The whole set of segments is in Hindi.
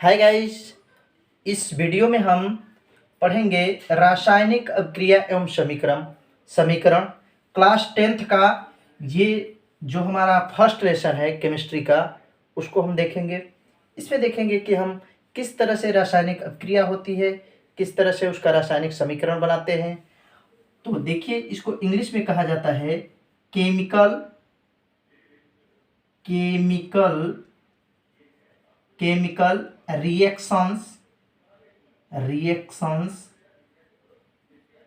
Hi guys. इस वीडियो में हम पढ़ेंगे रासायनिक अभिक्रिया एवं समीकरण समीकरण क्लास 10th का। ये जो हमारा फर्स्ट लेसन है केमिस्ट्री का, उसको हम देखेंगे। इसमें देखेंगे कि हम किस तरह से रासायनिक अभिक्रिया होती है, किस तरह से उसका रासायनिक समीकरण बनाते हैं। तो देखिए, इसको इंग्लिश में कहा जाता है chemical chemical chemical reactions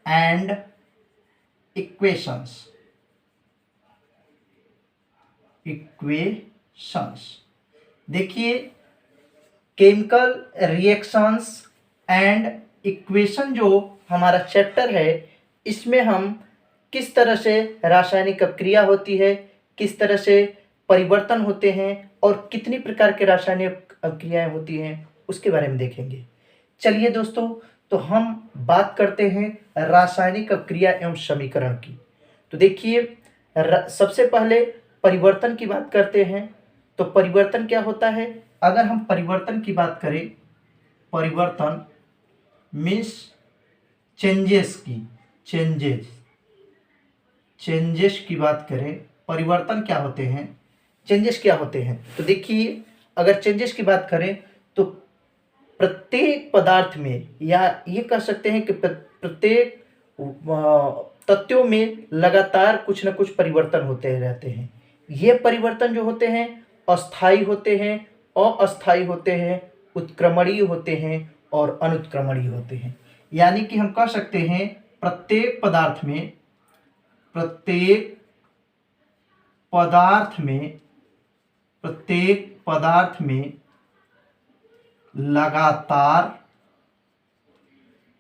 and equations. देखिए, केमिकल रिएक्शंस एंड इक्वेशन जो हमारा चैप्टर है, इसमें हम किस तरह से रासायनिक अभिक्रिया होती है, किस तरह से परिवर्तन होते हैं और कितनी प्रकार के रासायनिक अभिक्रियाएं होती हैं, उसके बारे में देखेंगे। चलिए दोस्तों, तो हम बात करते हैं रासायनिक अभिक्रिया एवं समीकरण की। तो देखिए, सबसे पहले परिवर्तन की बात करते हैं। तो परिवर्तन क्या होता है? अगर हम परिवर्तन की बात करें, परिवर्तन मीन्स चेंजेस की बात करें, परिवर्तन क्या होते हैं, चेंजेस क्या होते हैं। तो देखिए, अगर चेंजेस की बात करें तो प्रत्येक पदार्थ में, या ये कह सकते हैं कि प्रत्येक तत्वों में लगातार कुछ न कुछ परिवर्तन होते रहते हैं। ये परिवर्तन जो होते हैं अस्थायी होते हैं, अस्थायी होते हैं, उत्क्रमणीय होते हैं और अनुत्क्रमणीय होते हैं। यानी कि हम कह सकते हैं प्रत्येक पदार्थ में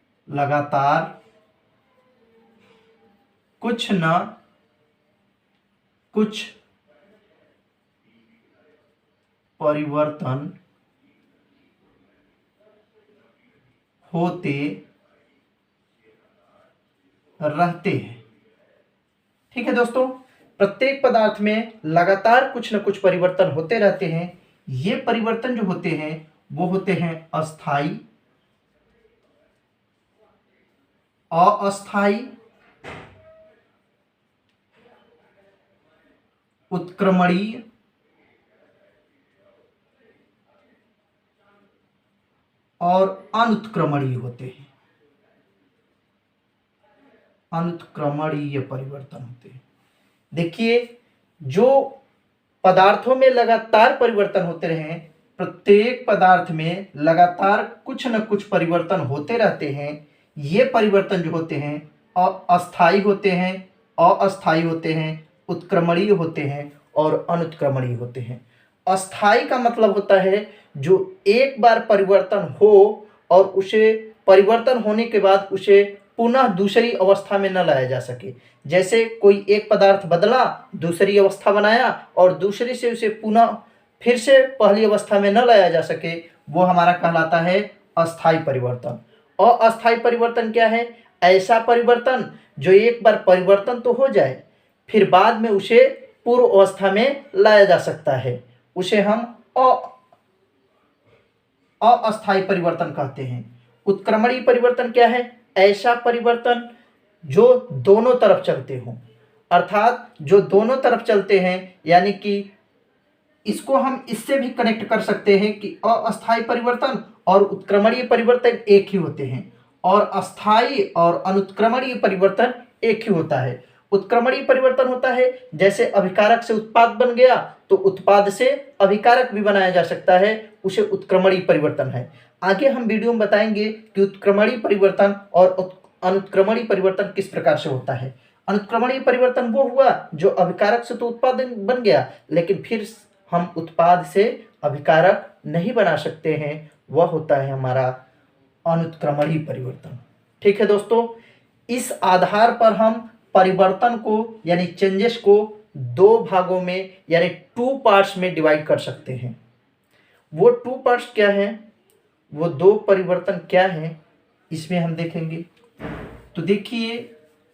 लगातार कुछ न कुछ परिवर्तन होते रहते हैं। ठीक है दोस्तों, प्रत्येक पदार्थ में लगातार कुछ न कुछ परिवर्तन होते रहते हैं। ये परिवर्तन जो होते हैं वो होते हैं अस्थाई, अस्थाई, उत्क्रमणीय और अनुत्क्रमणीय होते हैं। अनुत्क्रमणीय परिवर्तन होते हैं। देखिए, जो पदार्थों में लगातार परिवर्तन होते रहे, प्रत्येक पदार्थ में लगातार कुछ न कुछ परिवर्तन होते रहते हैं। ये परिवर्तन जो होते हैं अस्थायी होते हैं, अस्थायी होते हैं, उत्क्रमणीय होते हैं और अनुत्क्रमणीय होते हैं। अस्थायी का मतलब होता है जो एक बार परिवर्तन हो और उसे परिवर्तन होने के बाद उसे पुनः दूसरी अवस्था में न लाया जा सके। जैसे कोई एक पदार्थ बदला, दूसरी अवस्था बनाया और दूसरी से उसे पुनः फिर से पहली अवस्था में न लाया जा सके, वो हमारा कहलाता है अस्थायी परिवर्तन। अस्थायी परिवर्तन क्या है? ऐसा परिवर्तन जो एक बार परिवर्तन तो हो जाए, फिर बाद में उसे पूर्व अवस्था में लाया जा सकता है, उसे हम अस्थायी परिवर्तन कहते हैं। उत्क्रमणीय परिवर्तन क्या है? ऐसा परिवर्तन जो दोनों तरफ चलते हों, अर्थात जो दोनों तरफ चलते हैं। यानी कि इसको हम इससे भी कनेक्ट कर सकते हैं कि अस्थायी परिवर्तन और उत्क्रमणीय परिवर्तन एक ही होते हैं और अस्थायी और अनुत्क्रमणीय परिवर्तन एक ही होता है। उत्क्रमणीय परिवर्तन होता है जैसे अभिकारक से उत्पाद बन गया तो उत्पाद से अभिकारक भी बनाया जा सकता है, उसे उत्क्रमणीय परिवर्तन है। आगे हम वीडियो में बताएंगे कि उत्क्रमणीय परिवर्तन और अनुत्क्रमणीय परिवर्तन किस प्रकार से होता है। अनुत्क्रमणीय परिवर्तन वो हुआ जो अभिकारक से तो उत्पाद बन गया, लेकिन फिर हम उत्पाद से अभिकारक नहीं बना सकते हैं, वह होता है हमारा अनुत्क्रमणीय परिवर्तन। ठीक है दोस्तों, इस आधार पर हम परिवर्तन को यानी चेंजेस को दो भागों में यानी 2 पार्ट्स में डिवाइड कर सकते हैं। वो 2 पार्ट्स क्या हैं, वो 2 परिवर्तन क्या हैं, इसमें हम देखेंगे। तो देखिए,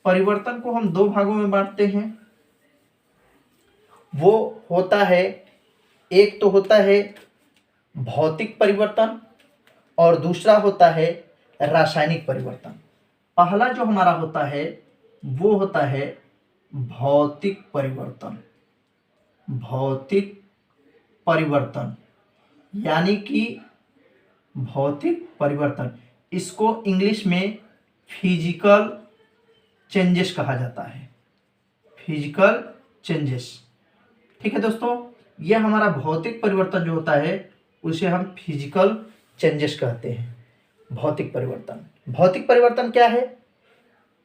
परिवर्तन को हम 2 भागों में बांटते हैं। वो होता है, एक तो होता है भौतिक परिवर्तन और दूसरा होता है रासायनिक परिवर्तन। पहला जो हमारा होता है वो होता है भौतिक परिवर्तन। भौतिक परिवर्तन यानी कि भौतिक परिवर्तन, इसको इंग्लिश में फिजिकल चेंजेस कहा जाता है। फिजिकल चेंजेस, ठीक है दोस्तों। यह हमारा भौतिक परिवर्तन जो होता है उसे हम फिजिकल चेंजेस कहते हैं। भौतिक परिवर्तन, भौतिक परिवर्तन क्या है?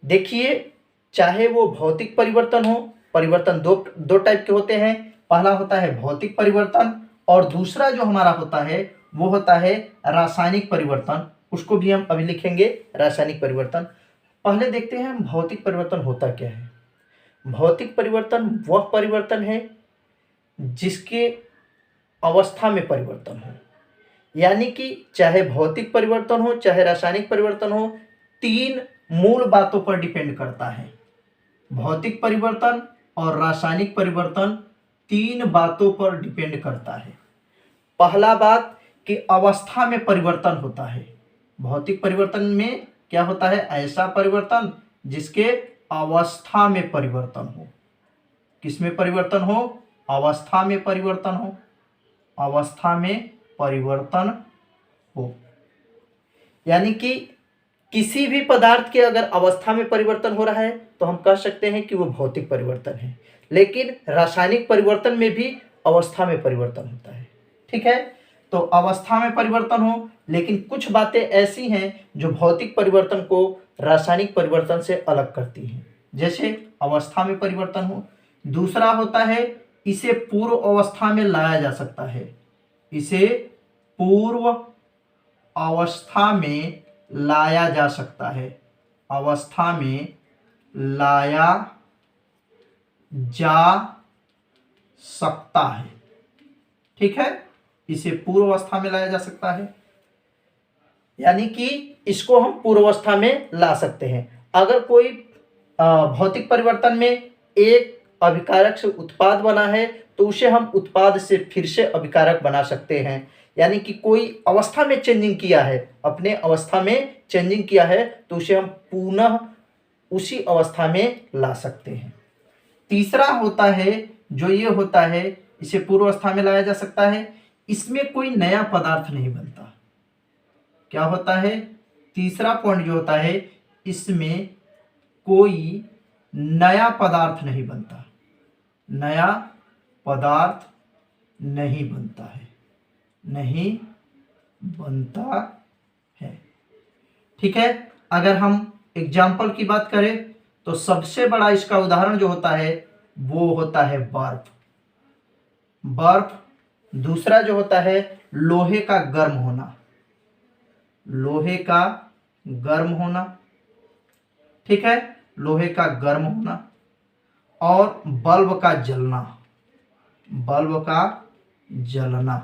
देखिए, चाहे वो भौतिक परिवर्तन हो, परिवर्तन दो टाइप के होते हैं। पहला होता है भौतिक परिवर्तन और दूसरा जो हमारा होता है वो होता है रासायनिक परिवर्तन। उसको भी हम अभी लिखेंगे, रासायनिक परिवर्तन। पहले देखते हैं भौतिक परिवर्तन होता क्या है। भौतिक परिवर्तन वह परिवर्तन है जिसके अवस्था में परिवर्तन हो, यानी कि चाहे भौतिक परिवर्तन हो चाहे रासायनिक परिवर्तन हो, तीन मूल बातों पर डिपेंड करता है। भौतिक परिवर्तन और रासायनिक परिवर्तन तीन बातों पर डिपेंड करता है। पहला बात कि अवस्था में परिवर्तन होता है। भौतिक परिवर्तन में क्या होता है? ऐसा परिवर्तन जिसके अवस्था में परिवर्तन हो। किसमें परिवर्तन हो? अवस्था में परिवर्तन हो। अवस्था में परिवर्तन हो, यानी कि किसी भी पदार्थ के अगर अवस्था में परिवर्तन हो रहा है तो हम कह सकते हैं कि वो भौतिक परिवर्तन है। लेकिन रासायनिक परिवर्तन में भी अवस्था में परिवर्तन होता है, ठीक है। तो अवस्था में परिवर्तन हो, लेकिन कुछ बातें ऐसी हैं जो भौतिक परिवर्तन को रासायनिक परिवर्तन से अलग करती हैं। जैसे अवस्था में परिवर्तन हो। दूसरा होता है इसे पूर्व अवस्था में लाया जा सकता है। इसे पूर्व अवस्था में लाया जा सकता है। अवस्था में लाया जा सकता है, ठीक है। इसे पूर्व अवस्था में लाया जा सकता है, यानी कि इसको हम पूर्व अवस्था में ला सकते हैं। अगर कोई भौतिक परिवर्तन में एक अभिकारक से उत्पाद बना है तो उसे हम उत्पाद से फिर से अभिकारक बना सकते हैं। यानी कि कोई अवस्था में चेंजिंग किया है, अपने अवस्था में चेंजिंग किया है, तो उसे हम पुनः उसी अवस्था में ला सकते हैं। तीसरा होता है जो ये होता है, इसे पूर्व अवस्था में लाया जा सकता है। इसमें कोई नया पदार्थ नहीं बनता। क्या होता है? तीसरा पॉइंट जो होता है, इसमें कोई नया पदार्थ नहीं बनता। नया पदार्थ नहीं बनता है, नहीं बनता है, ठीक है। अगर हम एग्जाम्पल की बात करें तो सबसे बड़ा इसका उदाहरण जो होता है वो होता है बर्फ। बर्फ। दूसरा जो होता है लोहे का गर्म होना। लोहे का गर्म होना, ठीक है, लोहे का गर्म होना। और बल्ब का जलना। बल्ब का जलना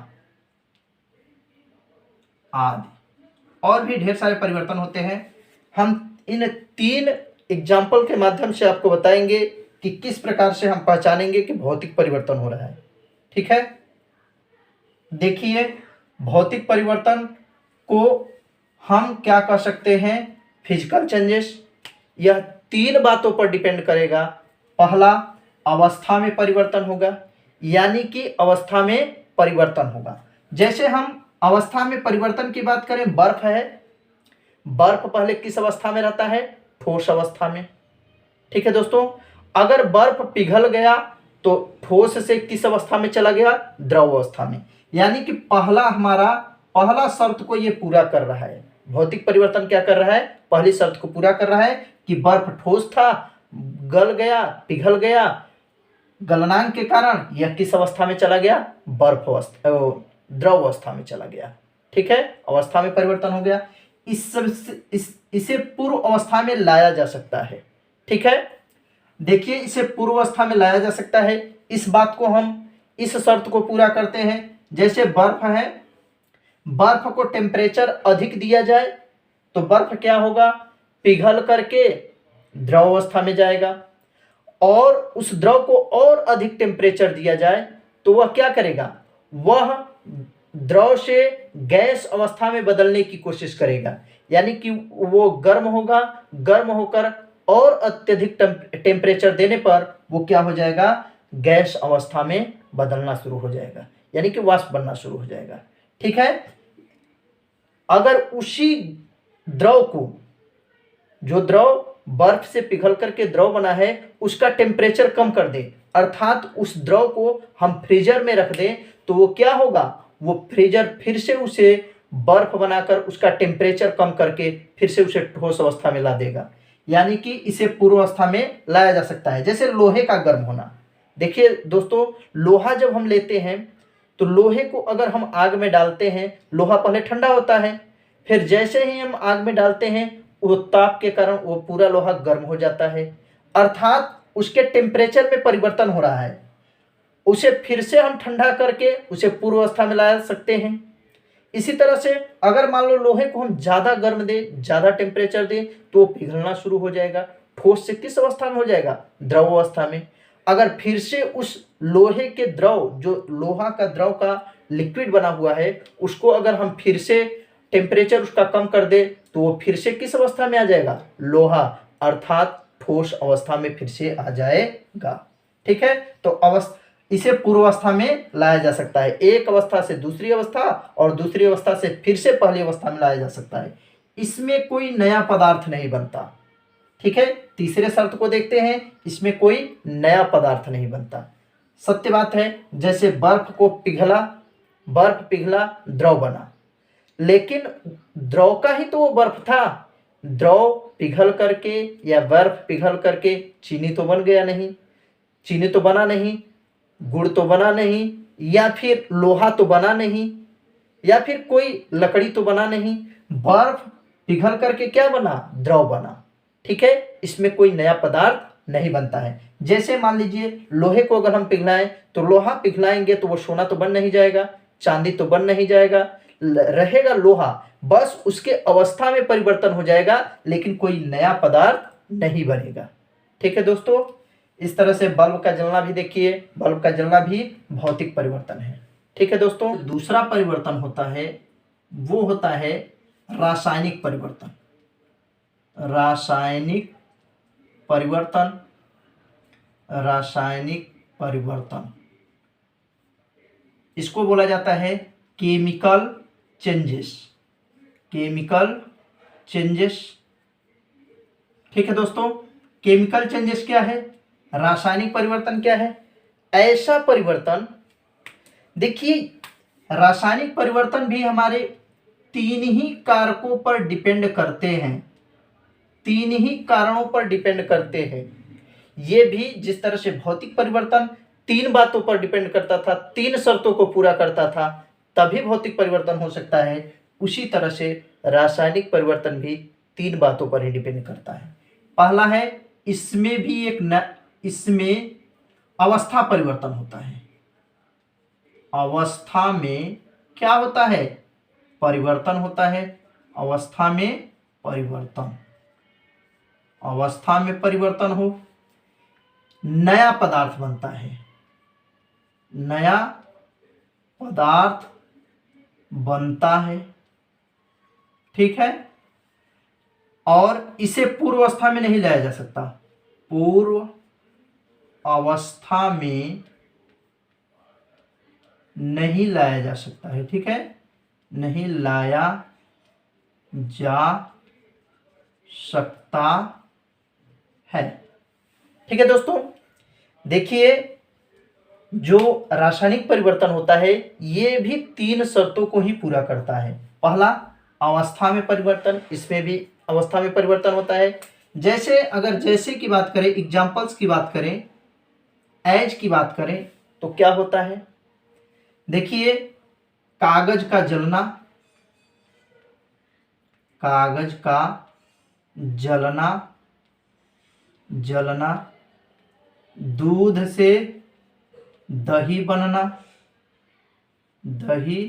आदि और भी ढेर सारे परिवर्तन होते हैं। हम इन तीन एग्जाम्पल के माध्यम से आपको बताएंगे कि किस प्रकार से हम पहचानेंगे कि भौतिक परिवर्तन हो रहा है, ठीक है। देखिए, भौतिक परिवर्तन को हम क्या कह सकते हैं? Physical changes. यह तीन बातों पर डिपेंड करेगा। पहला, अवस्था में परिवर्तन होगा, यानी कि अवस्था में परिवर्तन होगा। जैसे हम अवस्था में परिवर्तन की बात करें, बर्फ है। बर्फ पहले किस अवस्था में रहता है? ठोस अवस्था में, ठीक है दोस्तों। अगर बर्फ पिघल गया तो ठोस से किस अवस्था में चला गया? द्रव अवस्था में। यानी कि पहला शर्त को ये पूरा कर रहा है। भौतिक परिवर्तन क्या कर रहा है? पहली शर्त को पूरा कर रहा है कि बर्फ ठोस था, गल गया, पिघल गया, गलनांक के कारण यह किस अवस्था में चला गया? बर्फ अवस्था, द्रव अवस्था में चला गया, ठीक है। अवस्था में परिवर्तन हो गया। इसे पूर्व अवस्था में लाया जा सकता है, ठीक है। देखिए, इसे पूर्व अवस्था में लाया जा सकता है, इस बात को हम इस शर्त को पूरा करते हैं। जैसे बर्फ है, बर्फ को टेम्परेचर अधिक दिया जाए तो बर्फ क्या होगा? पिघल करके द्रव अवस्था में जाएगा। और उस द्रव को और अधिक टेम्परेचर दिया जाए तो वह क्या करेगा? वह द्रव से गैस अवस्था में बदलने की कोशिश करेगा, यानी कि वो गर्म होगा, गर्म होकर और अत्यधिक टेम्परेचर देने पर वो क्या हो जाएगा, गैस अवस्था में बदलना शुरू हो जाएगा, यानी कि वाष्प बनना शुरू हो जाएगा। ठीक है, अगर उसी द्रव को, जो द्रव बर्फ से पिघल करके द्रव बना है, उसका टेम्परेचर कम कर दे, अर्थात उस द्रव को हम फ्रीजर में रख दें, तो वो क्या होगा, वो फ्रीजर फिर से उसे बर्फ बनाकर उसका टेम्परेचर कम करके फिर से उसे ठोस अवस्था में ला देगा, यानी कि इसे पूर्व अवस्था में लाया जा सकता है। जैसे लोहे का गर्म होना, देखिए दोस्तों, लोहा जब हम लेते हैं तो लोहे को अगर हम आग में डालते हैं, लोहा पहले ठंडा होता है, फिर जैसे ही हम आग में डालते हैं वो ताप के कारण वो पूरा लोहा गर्म हो जाता है, अर्थात उसके टेम्परेचर में परिवर्तन हो रहा है। उसे फिर से हम ठंडा करके उसे पूर्व अवस्था में ला सकते हैं। इसी तरह से अगर मान लो लोहे को हम ज़्यादा गर्म दें, ज़्यादा टेम्परेचर दें, तो वो पिघलना शुरू हो जाएगा, ठोस से किस अवस्था में हो जाएगा, द्रव अवस्था में। अगर फिर से उस लोहे के द्रव, जो लोहा का द्रव का लिक्विड बना हुआ है, उसको अगर हम फिर से टेम्परेचर उसका कम कर दे, तो वो फिर से किस अवस्था में आ जाएगा, लोहा, अर्थात ठोस अवस्था में फिर से आ जाएगा। ठीक है, तो इसे पूर्वावस्था में लाया जा सकता है, एक अवस्था से दूसरी अवस्था और दूसरी अवस्था से फिर से पहली अवस्था में लाया जा सकता है, इसमें कोई नया पदार्थ नहीं बनता। ठीक है, तीसरे शर्त को देखते हैं, इसमें कोई नया पदार्थ नहीं बनता। सत्य बात है, जैसे बर्फ पिघला द्रव बना, लेकिन द्रव का ही तो वो बर्फ था, द्रव पिघल करके या बर्फ पिघल करके चीनी तो बन गया नहीं, चीनी तो बना नहीं, गुड़ तो बना नहीं, या फिर लोहा तो बना नहीं, या फिर कोई लकड़ी तो बना नहीं, बर्फ पिघल करके क्या बना, द्रव बना। ठीक है, इसमें कोई नया पदार्थ नहीं बनता है। जैसे मान लीजिए लोहे को अगर हम पिघलाएं, तो लोहा पिघलाएंगे तो वो सोना तो बन नहीं जाएगा, चांदी तो बन नहीं जाएगा, रहेगा लोहा, बस उसके अवस्था में परिवर्तन हो जाएगा, लेकिन कोई नया पदार्थ नहीं बनेगा। ठीक है दोस्तों, इस तरह से बल्ब का जलना भी देखिए, बल्ब का जलना भी भौतिक परिवर्तन है। ठीक है दोस्तों, दूसरा परिवर्तन होता है वो होता है रासायनिक परिवर्तन। रासायनिक परिवर्तन, रासायनिक परिवर्तन, इसको बोला जाता है केमिकल चेंजेस, केमिकल चेंजेस। ठीक है दोस्तों, केमिकल चेंजेस क्या है, रासायनिक परिवर्तन क्या है, ऐसा परिवर्तन, देखिए रासायनिक परिवर्तन भी हमारे तीन ही कारकों पर डिपेंड करते हैं, तीन ही कारणों पर डिपेंड करते हैं। ये भी जिस तरह से भौतिक परिवर्तन तीन बातों पर डिपेंड करता था, तीन शर्तों को पूरा करता था, तभी भौतिक परिवर्तन हो सकता है, उसी तरह से रासायनिक परिवर्तन भी तीन बातों पर ही डिपेंड करता है। पहला है, इसमें भी इसमें अवस्था परिवर्तन होता है। अवस्था में क्या होता है, परिवर्तन होता है, अवस्था में परिवर्तन, अवस्था में परिवर्तन हो, नया पदार्थ बनता है, नया पदार्थ बनता है। ठीक है, और इसे पूर्व अवस्था में नहीं लाया जा सकता, पूर्व अवस्था में नहीं लाया जा सकता है। ठीक है, नहीं लाया जा सकता है। ठीक है दोस्तों, देखिए जो रासायनिक परिवर्तन होता है ये भी तीन शर्तों को ही पूरा करता है। पहला, अवस्था में परिवर्तन, इसमें भी अवस्था में परिवर्तन होता है। जैसे की बात करें, एग्जाम्पल्स की बात करें, एज की बात करें, तो क्या होता है, देखिए कागज का जलना, कागज का जलना, जलना, दूध से दही बनना, दही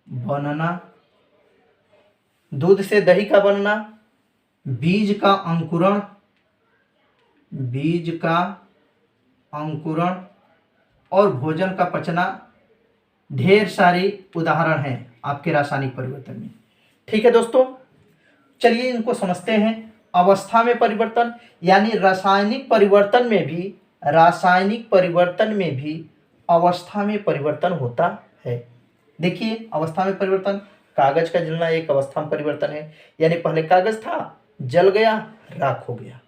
बनना, दूध से दही का बनना, बीज का अंकुरण, बीज का अंकुरण, और भोजन का पचना, ढेर सारे उदाहरण हैं आपके रासायनिक परिवर्तन में। ठीक है दोस्तों, चलिए इनको समझते हैं। अवस्था में परिवर्तन, यानी रासायनिक परिवर्तन में भी अवस्था में परिवर्तन होता है। देखिए अवस्था में परिवर्तन, कागज का जलना एक अवस्था में परिवर्तन है, यानी पहले कागज था, जल गया, राख हो गया।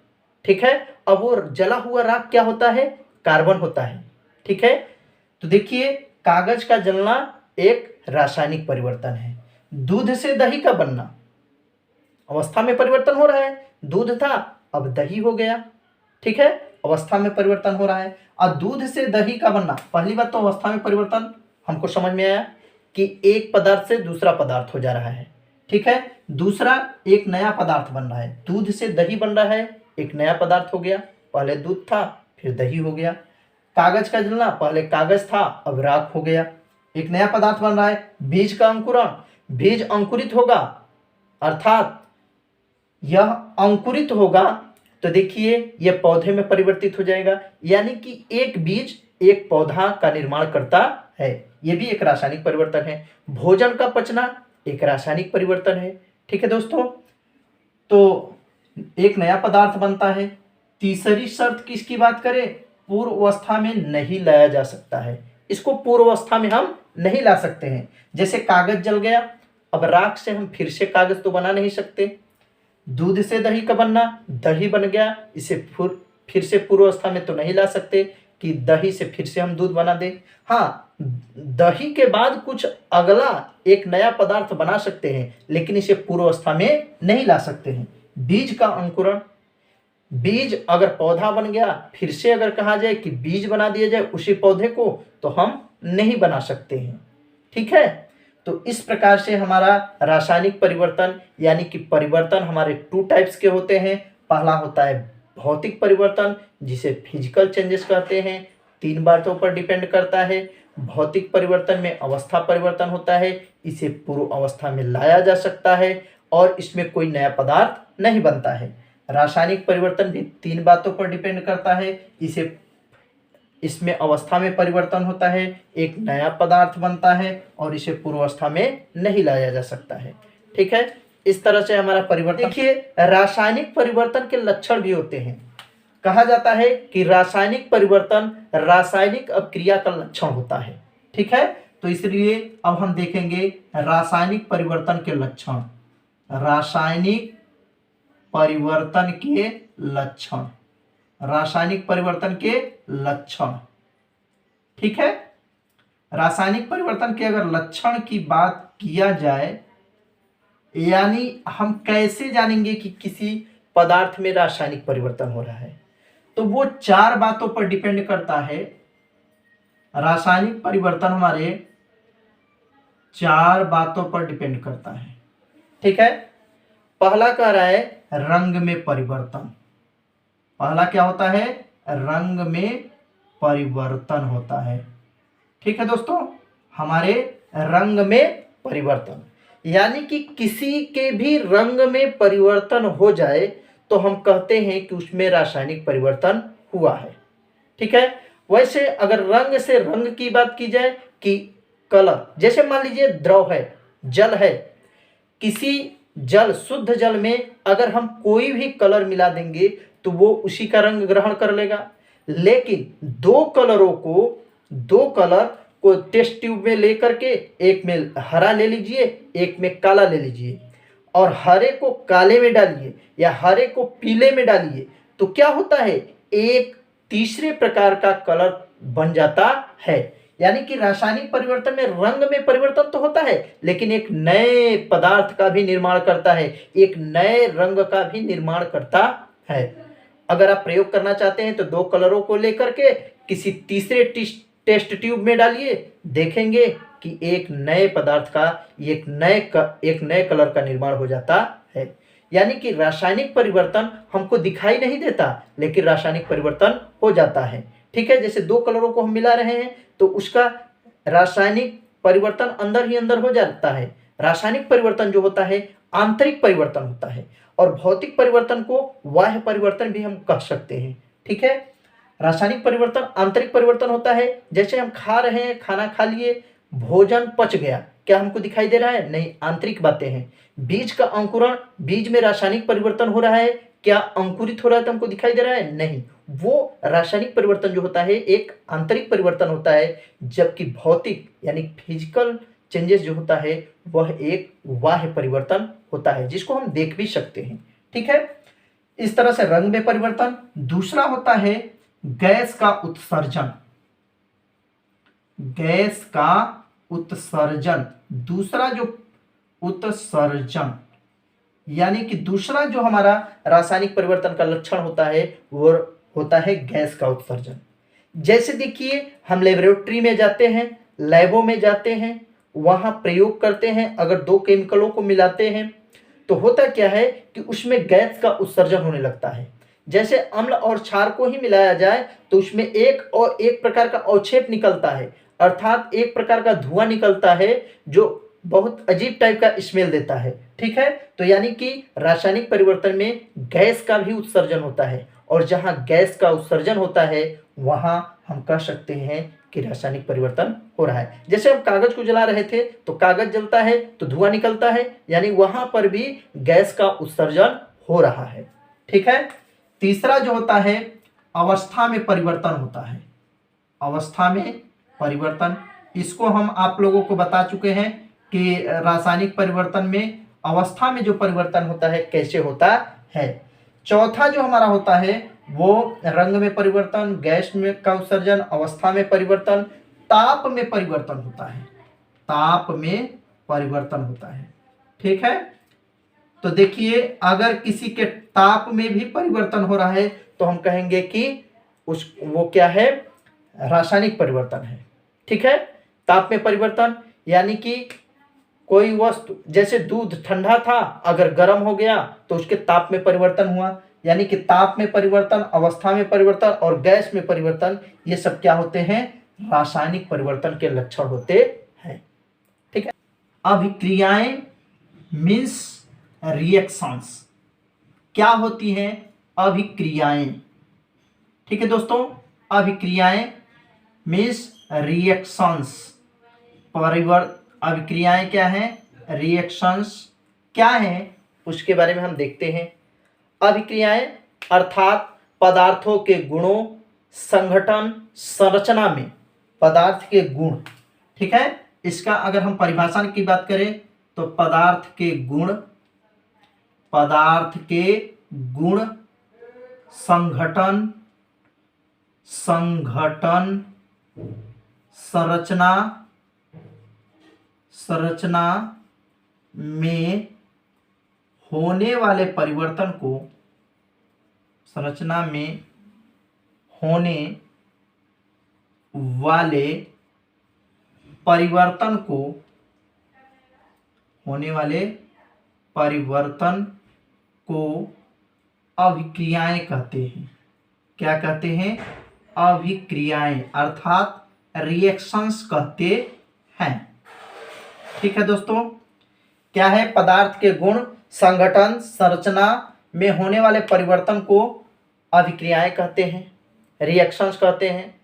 ठीक है, अब वो जला हुआ राख क्या होता है? कार्बन होता है। ठीक है, तो देखिए कागज का जलना एक रासायनिक परिवर्तन है। दूध से दही का बनना, अवस्था में परिवर्तन हो रहा है। दूध था, अब दही हो गया। ठीक है, अवस्था में परिवर्तन हो रहा है। और दूध से दही का बनना, पहली बात तो अवस्था में परिवर्तन हमको समझ में आया कि एक पदार्थ से दूसरा पदार्थ हो जा रहा है। ठीक है, दूसरा एक नया पदार्थ बन रहा है। दूध से दही बन रहा है, एक नया पदार्थ हो गया। पहले दूध था, फिर दही हो गया। कागज का जलना, पहले कागज था, अब राख हो गया, एक नया पदार्थ बन रहा है। बीज का अंकुरण, बीज अंकुरित होगा, अर्थात यह अंकुरित होगा तो देखिए यह पौधे में परिवर्तित हो जाएगा, यानी कि एक बीज एक पौधा का निर्माण करता है। यह भी एक रासायनिक परिवर्तन है। भोजन का पचना एक रासायनिक परिवर्तन है। ठीक है दोस्तों, तो एक नया पदार्थ बनता है। तीसरी शर्त किसकी बात करें? पूर्व अवस्था में नहीं लाया जा सकता है। इसको पूर्व अवस्था में हम नहीं ला सकते हैं। जैसे कागज जल गया, अब राख से हम फिर से कागज तो बना नहीं सकते। दूध से दही का बनना, दही बन गया, इसे फिर से पूर्व अवस्था में तो नहीं ला सकते कि दही से फिर से हम दूध बना दें। हाँ, दही के बाद कुछ अगला एक नया पदार्थ बना सकते हैं, लेकिन इसे पूर्व अवस्था में नहीं ला सकते हैं। बीज का अंकुरण, बीज अगर पौधा बन गया, फिर से अगर कहा जाए कि बीज बना दिया जाए उसी पौधे को, तो हम नहीं बना सकते हैं। ठीक है, तो इस प्रकार से हमारा रासायनिक परिवर्तन, यानी कि परिवर्तन हमारे 2 टाइप्स के होते हैं। पहला होता है भौतिक परिवर्तन, जिसे फिजिकल चेंजेस कहते हैं, 3 बातों पर डिपेंड करता है। भौतिक परिवर्तन में अवस्था परिवर्तन होता है, इसे पूर्व अवस्था में लाया जा सकता है और इसमें कोई नया पदार्थ नहीं बनता है। रासायनिक परिवर्तन भी 3 बातों पर डिपेंड करता है, इसमें अवस्था में परिवर्तन होता है, एक नया पदार्थ बनता है और इसे पूर्वावस्था में नहीं लाया जा सकता है। ठीक है, इस तरह से हमारा परिवर्तन। देखिए रासायनिक परिवर्तन के लक्षण भी होते हैं। कहा जाता है कि रासायनिक परिवर्तन रासायनिक अभिक्रिया का लक्षण होता है। ठीक है, तो इसलिए अब हम देखेंगे रासायनिक परिवर्तन के लक्षण। रासायनिक परिवर्तन के लक्षण, रासायनिक परिवर्तन के लक्षण। ठीक है, रासायनिक परिवर्तन के अगर लक्षण की बात किया जाए, यानी हम कैसे जानेंगे कि किसी पदार्थ में रासायनिक परिवर्तन हो रहा है, तो वो 4 बातों पर डिपेंड करता है। रासायनिक परिवर्तन हमारे 4 बातों पर डिपेंड करता है। ठीक है, पहला कह रहा है रंग में परिवर्तन। पहला क्या होता है? रंग में परिवर्तन होता है। ठीक है दोस्तों, हमारे रंग में परिवर्तन, यानी कि किसी के भी रंग में परिवर्तन हो जाए तो हम कहते हैं कि उसमें रासायनिक परिवर्तन हुआ है। ठीक है, वैसे अगर रंग से रंग की बात की जाए कि कलर, जैसे मान लीजिए द्रव है, जल है, किसी जल, शुद्ध जल में अगर हम कोई भी कलर मिला देंगे तो वो उसी का रंग ग्रहण कर लेगा। लेकिन दो कलर को टेस्ट ट्यूब में लेकर के, एक में हरा ले लीजिए, एक में काला ले लीजिए, और हरे को काले में डालिए या हरे को पीले में डालिए, तो क्या होता है? एक तीसरे प्रकार का कलर बन जाता है। यानी कि रासायनिक परिवर्तन में रंग में परिवर्तन तो होता है, लेकिन एक नए पदार्थ का भी निर्माण करता है, एक नए रंग का भी निर्माण करता है। अगर आप प्रयोग करना चाहते हैं तो 2 कलरों को लेकर के किसी तीसरे टेस्ट ट्यूब में डालिए, देखेंगे कि एक नए पदार्थ का, एक नए कलर का निर्माण हो जाता है। यानी कि रासायनिक परिवर्तन हमको दिखाई नहीं देता, लेकिन रासायनिक परिवर्तन हो जाता है। ठीक है, जैसे 2 कलरों को हम मिला रहे हैं तो उसका रासायनिक परिवर्तन अंदर ही अंदर हो जाता है। रासायनिक परिवर्तन जो होता है आंतरिक परिवर्तन होता है, और भौतिक परिवर्तन को बाह्य परिवर्तन भी हम कह सकते हैं। ठीक है, रासायनिक परिवर्तन आंतरिक परिवर्तन होता है, जैसे हम खा रहे हैं, खाना खा लिए, भोजन पच गया, क्या हमको दिखाई दे रहा है? नहीं, आंतरिक बातें हैं। बीज का अंकुरण, बीज में रासायनिक परिवर्तन हो रहा है, क्या अंकुरित हो रहा है तो हमको दिखाई दे रहा है? नहीं, वो रासायनिक परिवर्तन जो होता है एक आंतरिक परिवर्तन होता है, जबकि भौतिक यानी फिजिकल चेंजेस जो होता है वह एक बाह्य परिवर्तन होता है, जिसको हम देख भी सकते हैं। ठीक है, इस तरह से रंग में परिवर्तन। दूसरा होता है गैस का उत्सर्जन। गैस का उत्सर्जन, दूसरा जो उत्सर्जन यानी कि दूसरा जो हमारा रासायनिक परिवर्तन का लक्षण होता है वो होता है गैस का उत्सर्जन। जैसे देखिए, हम लेबोरेटरी में जाते हैं, लैबों में जाते हैं, वहां प्रयोग करते हैं, अगर दो केमिकलों को मिलाते हैं तो होता क्या है कि उसमें गैस का उत्सर्जन होने लगता है। जैसे अम्ल और क्षार को ही मिलाया जाए तो उसमें एक प्रकार का अवक्षेप निकलता है, अर्थात एक प्रकार का धुआं निकलता है जो बहुत अजीब टाइप का स्मेल देता है। ठीक है, तो यानी कि रासायनिक परिवर्तन में गैस का भी उत्सर्जन होता है, और जहां गैस का उत्सर्जन होता है वहां हम कह सकते हैं कि रासायनिक परिवर्तन हो रहा है। जैसे हम कागज को जला रहे थे तो कागज जलता है तो धुआं निकलता है, यानी वहां पर भी गैस का उत्सर्जन हो रहा है। ठीक है, तीसरा जो होता है अवस्था में परिवर्तन होता है। अवस्था में परिवर्तन, इसको हम आप लोगों को बता चुके हैं कि रासायनिक परिवर्तन में अवस्था में जो परिवर्तन होता है कैसे होता है। चौथा जो हमारा होता है वो रंग में परिवर्तन, गैस में का उत्सर्जन, अवस्था में परिवर्तन, ताप में परिवर्तन होता है। ताप में परिवर्तन होता है। ठीक है, तो देखिए अगर किसी के ताप में भी परिवर्तन हो रहा है तो हम कहेंगे कि वो क्या है, रासायनिक परिवर्तन है। ठीक है, ताप में परिवर्तन यानी कि कोई वस्तु, जैसे दूध ठंडा था अगर गर्म हो गया तो उसके ताप में परिवर्तन हुआ, यानी कि ताप में परिवर्तन, अवस्था में परिवर्तन और गैस में परिवर्तन, ये सब क्या होते हैं, रासायनिक परिवर्तन के लक्षण होते हैं। ठीक है, अभिक्रियाएं मीन्स रिएक्शंस, क्या होती हैं अभिक्रियाएं। ठीक है दोस्तों, अभिक्रियाएं मीन्स रिएक्शंस, अभिक्रियाएं क्या हैं, रिएक्शंस क्या हैं, उसके बारे में हम देखते हैं। अभिक्रियाएं अर्थात पदार्थों के गुणों, संगठन, संरचना में पदार्थ के गुण। ठीक है, इसका अगर हम परिभाषा की बात करें तो पदार्थ के गुण, संगठन, संरचना में होने वाले परिवर्तन को, संरचना में होने वाले परिवर्तन को अभिक्रियाएं कहते हैं। क्या कहते हैं, अभिक्रियाएं अर्थात रिएक्शंस कहते हैं। ठीक है दोस्तों, क्या है, पदार्थ के गुण, संगठन, संरचना में होने वाले परिवर्तन को अभिक्रियाएं कहते हैं, रिएक्शंस कहते हैं।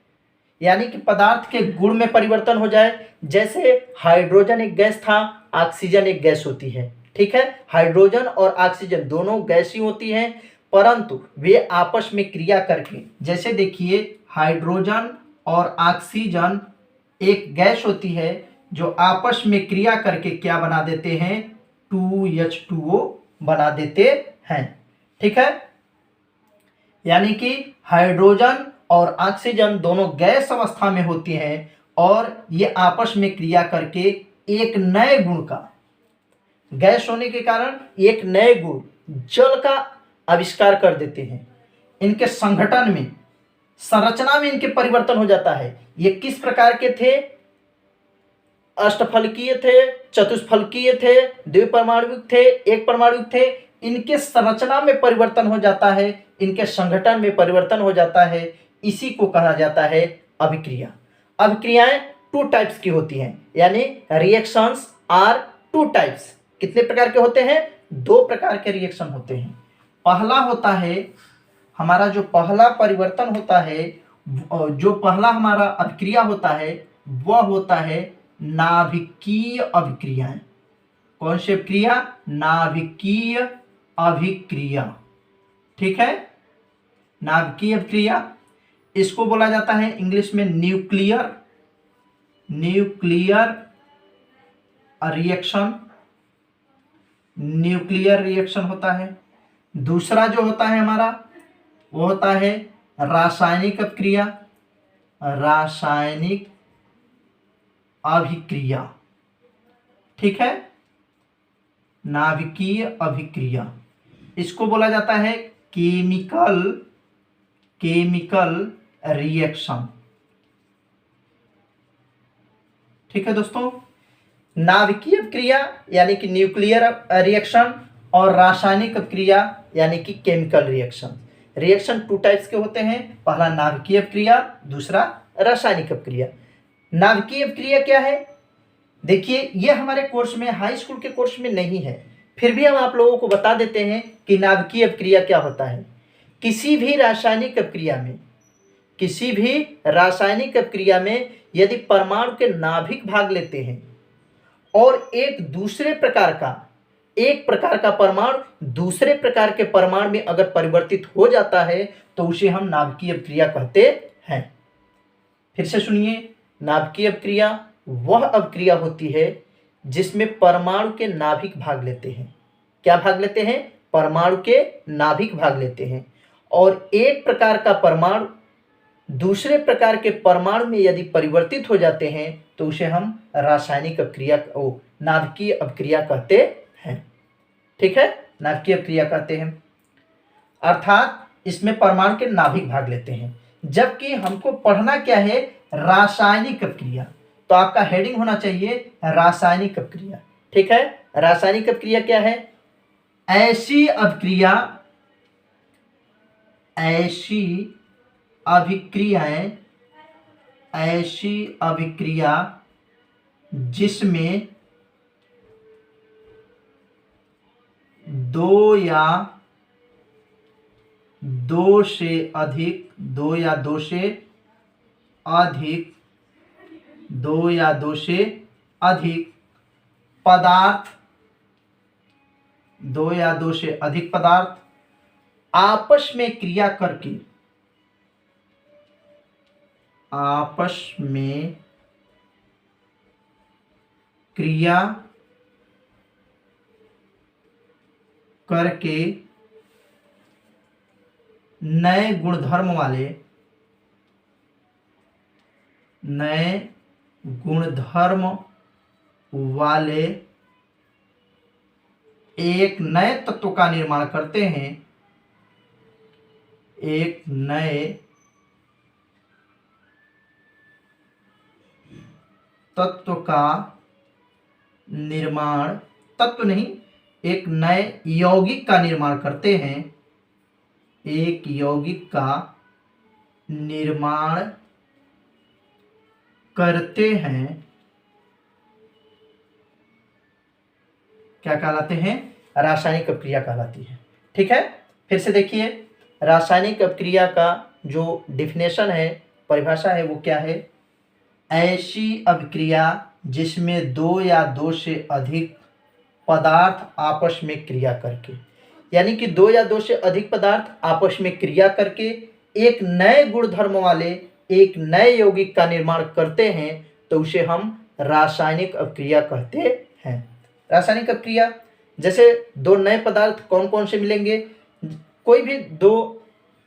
यानी कि पदार्थ के गुण में परिवर्तन हो जाए, जैसे हाइड्रोजन एक गैस था, ऑक्सीजन एक गैस होती है। ठीक है, हाइड्रोजन और ऑक्सीजन दोनों गैस ही होती हैं, परंतु वे आपस में क्रिया करके, जैसे देखिए हाइड्रोजन और ऑक्सीजन एक गैस होती है जो आपस में क्रिया करके क्या बना देते हैं, 2H2O बना देते हैं। ठीक है, यानी कि हाइड्रोजन और ऑक्सीजन दोनों गैस अवस्था में होती हैं और ये आपस में क्रिया करके एक नए गुण का, गैस होने के कारण एक नए गुण जल का आविष्कार कर देते हैं। इनके संगठन में, संरचना में इनके परिवर्तन हो जाता है। ये किस प्रकार के थे, अष्टफलकीय थे, चतुष्फलकीय थे, द्विपरमाणुक थे, एक परमाणुक थे। इनके संरचना में परिवर्तन हो जाता है, इनके संगठन में परिवर्तन हो जाता है, इसी को कहा जाता है अभिक्रिया। अभिक्रियाएं 2 टाइप्स की होती हैं, यानी रिएक्शंस आर 2 टाइप्स। कितने प्रकार के होते हैं, 2 प्रकार के रिएक्शन होते हैं। पहला होता है हमारा, जो पहला परिवर्तन होता है, जो पहला हमारा अभिक्रिया होता है वह होता है नाभिकीय अभिक्रियाएं। कौन सी अभिक्रिया? नाभिकीय अभिक्रिया। ठीक है, नाभिकीय अभिक्रिया। इसको बोला जाता है इंग्लिश में न्यूक्लियर रिएक्शन। न्यूक्लियर रिएक्शन होता है। दूसरा जो होता है हमारा वो होता है रासायनिक अभिक्रिया, रासायनिक अभिक्रिया। ठीक है, नाभिकीय अभिक्रिया। इसको बोला जाता है केमिकल रिएक्शन। ठीक है दोस्तों, नाभिकीय अभिक्रिया यानी कि न्यूक्लियर रिएक्शन और रासायनिक अभिक्रिया यानी कि chemical reaction. Reaction two types के होते हैं, पहला नाभिकीय अभिक्रिया, दूसरा रासायनिक अभिक्रिया। नाभिकीय अभिक्रिया क्या है? देखिए, ये हमारे कोर्स में, हाई स्कूल के कोर्स में नहीं है, फिर भी हम आप लोगों को बता देते हैं कि नाभिकीय अभिक्रिया क्या होता है। किसी भी रासायनिक अभिक्रिया में यदि परमाणु के नाभिक भाग लेते हैं और एक प्रकार का परमाणु दूसरे प्रकार के परमाणु में अगर परिवर्तित हो जाता है तो उसे हम नाभिकीय अभिक्रिया कहते हैं। फिर से सुनिए, नाभिकीय अभिक्रिया वह अभिक्रिया होती है जिसमें परमाणु के नाभिक भाग लेते हैं। क्या भाग लेते हैं? परमाणु के नाभिक भाग लेते हैं। और एक प्रकार का परमाणु दूसरे प्रकार के परमाणु में यदि परिवर्तित हो जाते हैं तो उसे हम नाभिकीय अभिक्रिया कहते हैं। ठीक है, नाभिकीय अभिक्रिया कहते हैं, अर्थात इसमें परमाणु के नाभिक भाग लेते हैं। जबकि हमको पढ़ना क्या है? रासायनिक अभिक्रिया। तो आपका हेडिंग होना चाहिए रासायनिक अभिक्रिया। ठीक है, रासायनिक अभिक्रिया क्या है? ऐसी अभिक्रिया जिसमें दो या दो से अधिक पदार्थ आपस में क्रिया करके नए गुणधर्म वाले एक नए तत्व का निर्माण करते हैं। एक नए तत्व का निर्माण, एक नए यौगिक का निर्माण करते हैं। एक यौगिक का निर्माण करते हैं, क्या कहलाते हैं? रासायनिक अभिक्रिया कहलाती है। ठीक है, फिर से देखिए, रासायनिक अभिक्रिया का जो डिफिनेशन है, परिभाषा है, वो क्या है? ऐसी अभिक्रिया जिसमें दो या दो से अधिक पदार्थ आपस में क्रिया करके, यानी कि दो या दो से अधिक पदार्थ आपस में क्रिया करके एक नए गुणधर्म वाले एक नए यौगिक का निर्माण करते हैं तो उसे हम रासायनिक अभिक्रिया कहते हैं। रासायनिक अभिक्रिया जैसे दो नए पदार्थ कौन कौन से मिलेंगे? कोई भी दो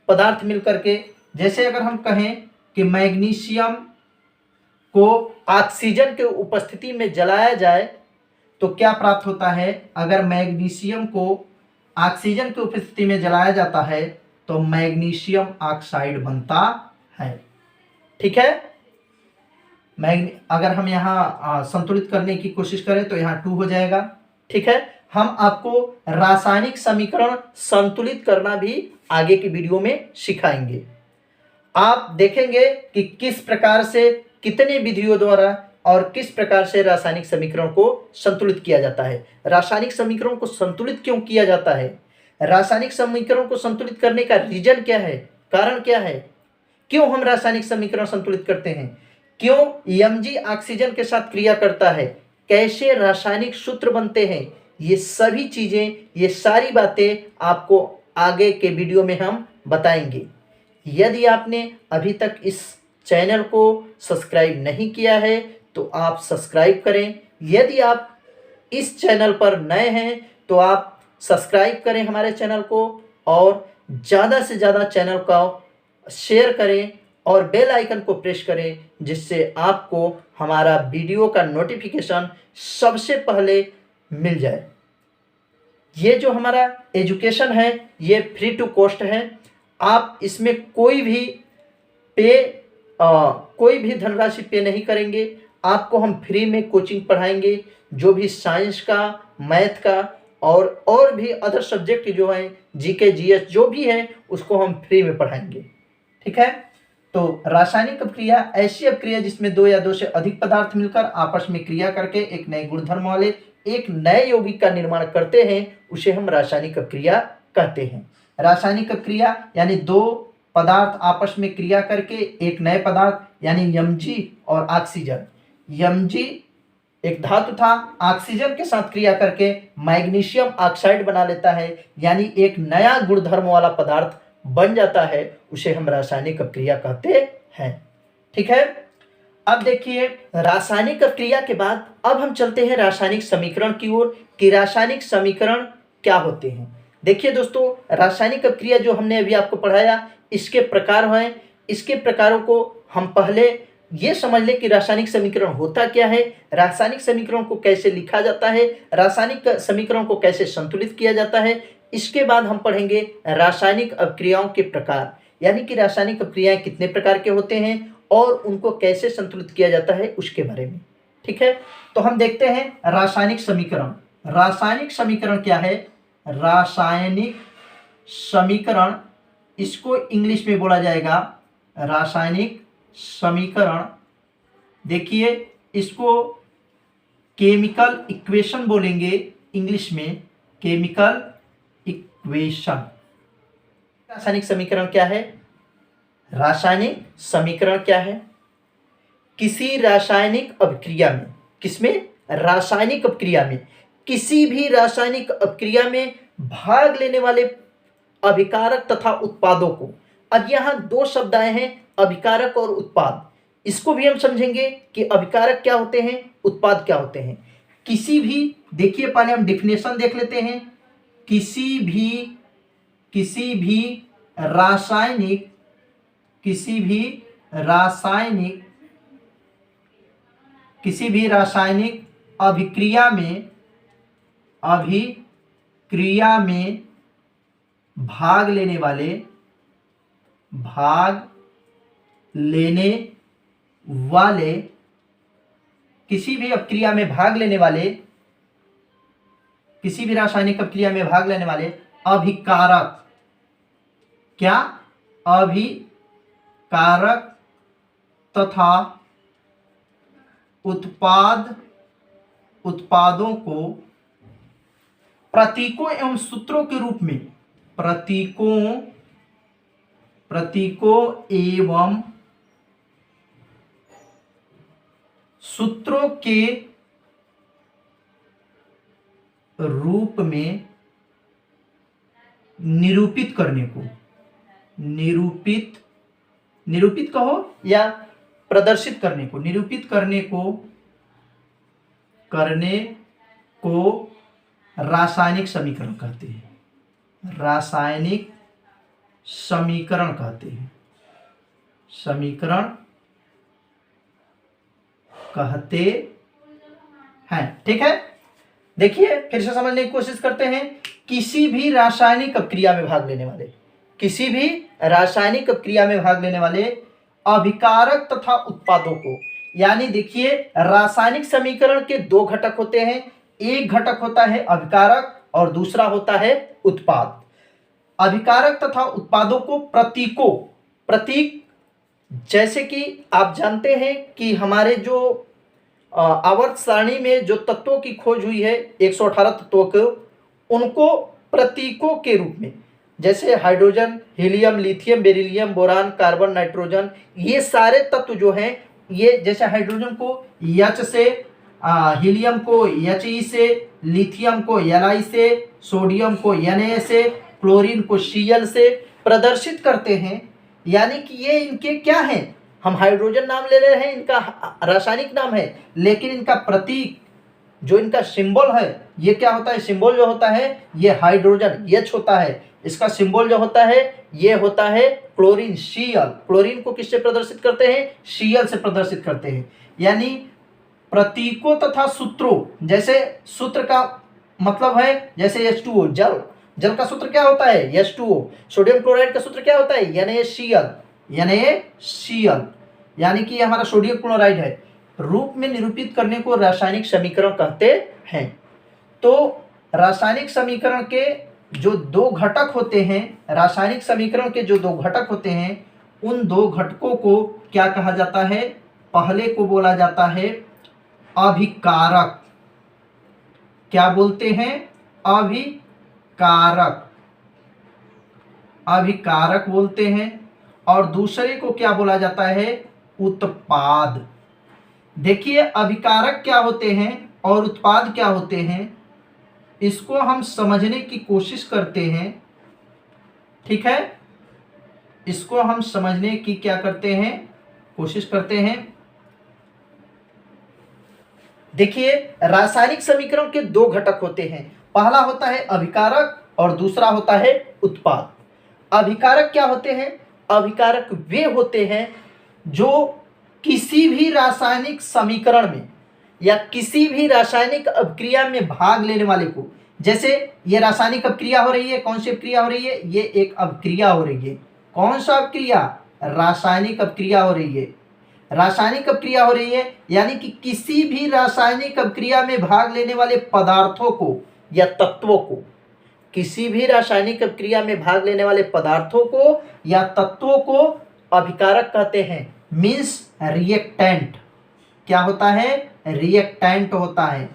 पदार्थ मिल करके, जैसे अगर हम कहें कि मैग्नीशियम को ऑक्सीजन के उपस्थिति में जलाया जाए तो क्या प्राप्त होता है? अगर मैग्नीशियम को ऑक्सीजन की उपस्थिति में जलाया जाता है तो मैग्नीशियम ऑक्साइड बनता है। ठीक है, अगर हम यहाँ संतुलित करने की कोशिश करें तो यहाँ 2 हो जाएगा। ठीक है, हम आपको रासायनिक समीकरण संतुलित करना भी आगे की वीडियो में सिखाएंगे। आप देखेंगे कि किस प्रकार से, कितने विधियों द्वारा और किस प्रकार से रासायनिक समीकरण को संतुलित किया जाता है। रासायनिक समीकरण को संतुलित क्यों किया जाता है? रासायनिक समीकरण को संतुलित करने का रीजन क्या है, कारण क्या है, क्यों हम रासायनिक समीकरण संतुलित करते हैं? क्यों Mg ऑक्सीजन के साथ क्रिया करता है, कैसे रासायनिक सूत्र बनते हैं, ये सभी चीजें, ये सारी बातें आपको आगे के वीडियो में हम बताएंगे। यदि आपने अभी तक इस चैनल को सब्सक्राइब नहीं किया है तो आप सब्सक्राइब करें। यदि आप इस चैनल पर नए हैं तो आप सब्सक्राइब करें हमारे चैनल को, और ज़्यादा से ज़्यादा चैनल को शेयर करें और बेल आइकन को प्रेस करें, जिससे आपको हमारा वीडियो का नोटिफिकेशन सबसे पहले मिल जाए। ये जो हमारा एजुकेशन है ये फ्री टू कॉस्ट है। आप इसमें कोई भी धनराशि पे नहीं करेंगे। आपको हम फ्री में कोचिंग पढ़ाएंगे, जो भी साइंस का, मैथ का और भी अदर सब्जेक्ट जो हैं, जीके जीएस जो भी है, उसको हम फ्री में पढ़ाएंगे। ठीक है। तो रासायनिक अपक्रिया ऐसी अपक्रिया जिसमें दो या दो से अधिक पदार्थ मिलकर आपस में क्रिया करके एक नए गुणधर्म वाले एक नए यौगिक का निर्माण करते हैं, उसे हम रासायनिक अपक्रिया कहते हैं। रासायनिक अपक्रिया यानी दो पदार्थ आपस में क्रिया करके एक नए पदार्थ यानी Mg और ऑक्सीजन, Mg एक धातु था, ऑक्सीजन के साथ क्रिया करके मैग्नीशियम ऑक्साइड बना लेता है, यानी एक नया गुणधर्म वाला पदार्थ बन जाता है, उसे हम रासायनिक अपक्रिया कहते हैं। ठीक है। अब देखिए, रासायनिक अपक्रिया के बाद अब हम चलते हैं रासायनिक समीकरण की ओर कि रासायनिक समीकरण क्या होते हैं। देखिए दोस्तों, रासायनिक अपक्रिया जो हमने अभी आपको पढ़ाया, इसके प्रकार हैं। इसके प्रकारों को हम पहले ये समझ लें कि रासायनिक समीकरण होता क्या है, रासायनिक समीकरण को कैसे लिखा जाता है, रासायनिक समीकरण को कैसे संतुलित किया जाता है। इसके बाद हम पढ़ेंगे रासायनिक अपक्रियाओं के प्रकार, यानी कि रासायनिक अपक्रियाएं कितने प्रकार के होते हैं और उनको कैसे संतुलित किया जाता है, उसके बारे में। ठीक है। तो हम देखते हैं रासायनिक समीकरण। रासायनिक समीकरण क्या है? रासायनिक समीकरण, इसको इंग्लिश में बोला जाएगा रासायनिक समीकरण। देखिए, इसको केमिकल इक्वेशन बोलेंगे इंग्लिश में, केमिकल इक्वेशन। रासायनिक समीकरण क्या है? रासायनिक समीकरण क्या है? किसी रासायनिक अभिक्रिया में, किसमें? रासायनिक अभिक्रिया में, किसी भी रासायनिक अभिक्रिया में भाग लेने वाले अभिकारक तथा उत्पादों को। अब यहाँ दो शब्द आए हैं, अभिकारक और उत्पाद। इसको भी हम समझेंगे कि अभिकारक क्या होते हैं, उत्पाद क्या होते हैं। किसी भी, देखिए पहले हम डिफिनेशन देख लेते हैं। किसी भी रासायनिक अभिक्रिया में भाग लेने वाले किसी भी अभिक्रिया में भाग लेने वाले, किसी भी रासायनिक अभिक्रिया में भाग लेने वाले अभिकारक, क्या? अभिकारक तथा उत्पादों को प्रतीकों एवं सूत्रों के रूप में, प्रतीकों एवं सूत्रों के रूप में निरूपित करने को, निरूपित कहो या प्रदर्शित करने को, निरूपित करने को रासायनिक समीकरण कहते हैं। रासायनिक समीकरण कहते हैं, समीकरण कहते हैं। ठीक है। देखिए, फिर से समझने की कोशिश करते हैं। किसी भी रासायनिक अपक्रिया में भाग लेने वाले, किसी भी रासायनिक अपक्रिया में भाग लेने वाले अभिकारक तथा उत्पादों को, यानी देखिए, रासायनिक समीकरण के दो घटक होते हैं। एक घटक होता है अभिकारक और दूसरा होता है उत्पाद। अभिकारक तथा उत्पादों को प्रतीक, जैसे कि आप जानते हैं कि हमारे जो आवर्त सारणी में जो तत्वों की खोज हुई है 118 तत्वों को, उनको प्रतीकों के रूप में, जैसे hydrogen, helium, lithium, beryllium, boron, carbon, nitrogen, ये सारे तत्व जो हैं ये जैसे हाइड्रोजन को H से, हीलियम को He से, लिथियम को Li से, सोडियम को Na से, क्लोरीन को Cl से प्रदर्शित करते हैं। यानी कि ये इनके क्या हैं, हम हाइड्रोजन नाम ले रहे हैं, इनका रासायनिक नाम है, लेकिन इनका प्रतीक जो इनका सिंबल है ये क्या होता है, सिंबल जो होता है ये हाइड्रोजन H होता है, इसका सिंबल जो होता है ये होता है क्लोरीन Cl। क्लोरीन को किससे प्रदर्शित करते हैं, Cl से प्रदर्शित करते हैं। यानी प्रतीकों तथा सूत्रों, जैसे सूत्र का मतलब है जैसे H2O, जल, जल का सूत्र क्या होता है H2O। सोडियम क्लोराइड का सूत्र क्या होता है NaCl, NaCl, यानी कि हमारा सोडियम क्लोराइड है। रूप में निरूपित करने को रासायनिक समीकरण कहते हैं। तो रासायनिक समीकरण के जो दो घटक होते हैं, रासायनिक समीकरण के जो दो घटक होते हैं, उन दो घटकों को क्या कहा जाता है, पहले को बोला जाता है अभिकारक। क्या बोलते हैं, अभिकारक, अभिकारक बोलते हैं। और दूसरे को क्या बोला जाता है, उत्पाद। देखिए अभिकारक क्या होते हैं और उत्पाद क्या होते हैं, इसको हम समझने की कोशिश करते हैं। ठीक है, इसको हम समझने की क्या करते हैं, कोशिश करते हैं। देखिए रासायनिक समीकरण के दो घटक होते हैं, पहला होता है अभिकारक और दूसरा होता है उत्पाद। अभिकारक क्या होते हैं, अभिकारक वे होते हैं जो किसी भी रासायनिक समीकरण में या किसी भी रासायनिक अभिक्रिया में भाग लेने वाले को, जैसे ये रासायनिक अभिक्रिया हो रही है, कौन सी अभिक्रिया हो रही है, ये एक अभिक्रिया हो रही है। कौन सा अभिक्रिया, रासायनिक अभिक्रिया हो रही है, रासायनिक अभिक्रिया हो रही है। यानी कि किसी भी रासायनिक अभिक्रिया में भाग लेने वाले पदार्थों को या तत्वों को, किसी भी रासायनिक अभिक्रिया में भाग लेने वाले पदार्थों को या तत्वों को अभिकारक कहते हैं। Means reactant. क्या होता है, रिएक्टेंट होता है।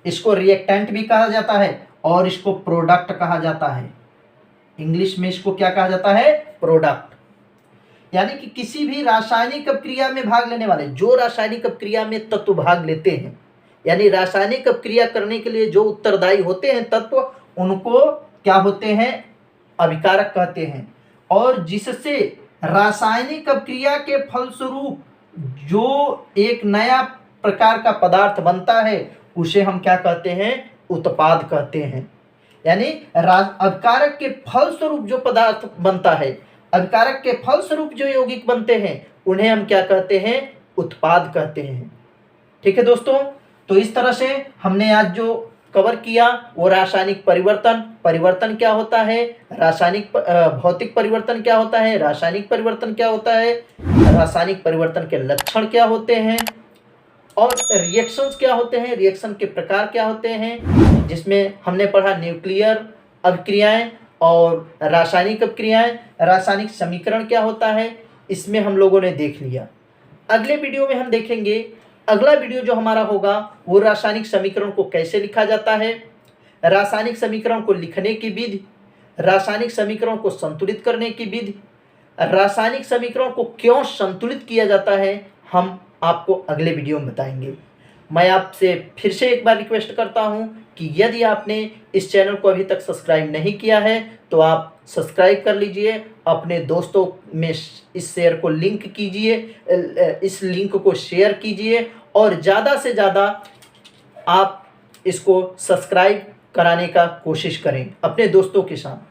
इसको रिएक्टेंट भी कहा जाता है और इसको प्रोडक्ट कहा जाता है। इंग्लिश में इसको क्या कहा जाता है, प्रोडक्ट। यानी कि किसी भी रासायनिक अभिक्रिया में भाग लेने वाले, जो रासायनिक अभिक्रिया में तत्व भाग लेते हैं, यानी रासायनिक अभिक्रिया करने के लिए जो उत्तरदायी होते हैं तत्व, उनको क्या होते हैं, अभिकारक कहते हैं। और जिससे रासायनिक अभिक्रिया के फलस्वरूप जो एक नया प्रकार का पदार्थ बनता है उसे हम क्या कहते हैं, उत्पाद कहते हैं। यानी अभिकारक के फलस्वरूप जो पदार्थ बनता है, अभिकारक के फलस्वरूप जो यौगिक बनते हैं, उन्हें हम क्या कहते हैं, उत्पाद कहते हैं। ठीक है दोस्तों, तो इस तरह से हमने आज जो कवर किया वो रासायनिक परिवर्तन, परिवर्तन क्या होता है, रासायनिक भौतिक परिवर्तन क्या होता है, रासायनिक परिवर्तन क्या होता है, रासायनिक परिवर्तन के लक्षण क्या होते हैं, और रिएक्शंस क्या होते हैं, रिएक्शन के प्रकार क्या होते हैं, जिसमें हमने पढ़ा न्यूक्लियर अभिक्रियाएं और रासायनिक अभिक्रियाएं, रासायनिक समीकरण क्या होता है, इसमें हम लोगों ने देख लिया। अगले वीडियो में हम देखेंगे, अगला वीडियो जो हमारा होगा वो रासायनिक समीकरण को कैसे लिखा जाता है, रासायनिक समीकरण को लिखने की विधि, रासायनिक समीकरण को संतुलित करने की विधि, रासायनिक समीकरण को क्यों संतुलित किया जाता है, हम आपको अगले वीडियो में बताएंगे। मैं आपसे फिर से एक बार रिक्वेस्ट करता हूं कि यदि आपने इस चैनल को अभी तक सब्सक्राइब नहीं किया है तो आप सब्सक्राइब कर लीजिए, अपने दोस्तों में इस शेयर को लिंक कीजिए, इस लिंक को शेयर कीजिए और ज़्यादा से ज़्यादा आप इसको सब्सक्राइब कराने का कोशिश करें अपने दोस्तों के साथ।